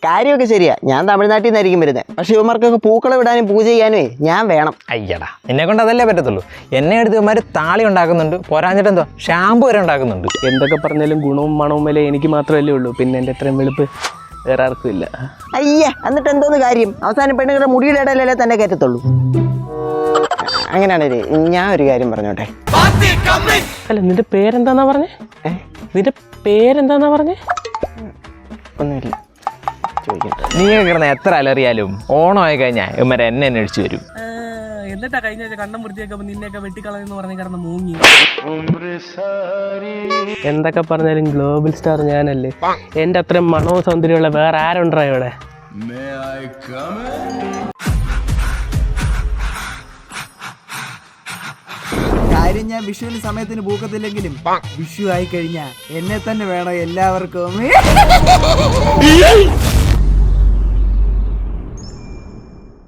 കാര്യമൊക്കെ ശരിയാ, ഞാൻ തമിഴ്നാട്ടിൽ നിന്നായിരിക്കും വരുന്നത്. പക്ഷെ ഇവന്മാർക്കൊക്കെ പൂക്കളം ഇടാനും പൂജ ചെയ്യാനുമേ ഞാൻ വേണം. അയ്യടാ, എന്നെ കൊണ്ട് അതല്ലേ പറ്റത്തുള്ളൂ. എന്നെ എടുത്ത് ഇവന്മാർ താളി ഉണ്ടാക്കുന്നുണ്ട്, പോരാഞ്ഞിട്ട് എന്തോ ഷാമ്പു വരെ ഉണ്ടാക്കുന്നുണ്ട്. എന്തൊക്കെ പറഞ്ഞാലും ഗുണവും മണവും വില എനിക്ക് മാത്രമല്ലേ ഉള്ളൂ. പിന്നെ എൻ്റെ അത്രയും വെളുപ്പ് വേറെ ആർക്കും ഇല്ല. അയ്യേ, എന്നിട്ട് എന്തോന്ന് കാര്യം? അവസാനം പെണ്ണുങ്ങളുടെ മുടിയുടെ ഇടയിലല്ലേ തന്നെ കയറ്റത്തുള്ളൂ. അങ്ങനെയാണേ ഞാൻ ഒരു കാര്യം പറഞ്ഞോട്ടെ. അല്ല, നിന്റെ പേരെന്താന്നാ പറഞ്ഞേ? നിന്റെ പേരെന്താന്നാ പറഞ്ഞേ? ഒന്നുമില്ല, ചോദിക്കട്ടെ. നീ കിടന്ന എത്ര അലറിയാലും ഓണമായി കഴിഞ്ഞാൽ ഇവന്മാരെ എന്നെ അന്വേഷിച്ച് വരും. എന്നിട്ടാ കഴിഞ്ഞ കണ്ണം വൃത്തിയൊക്കെ നിന്നെയൊക്കെ വെട്ടിക്കളയെന്ന് പറഞ്ഞ് കിടന്ന് മൂങ്ങി. എന്തൊക്കെ പറഞ്ഞാലും ഗ്ലോബൽ സ്റ്റാർ ഞാനല്ലേ. എന്റെ അത്രയും മണവും സൗന്ദര്യമുള്ള വേറെ ആരുണ്ടോ ഇവിടെ? കാര്യം ഞാൻ വിഷുവിന് സമയത്തിന് പൂക്കത്തില്ലെങ്കിലും വിഷു ആയി കഴിഞ്ഞാ എന്നെ തന്നെ വേണം എല്ലാവർക്കും.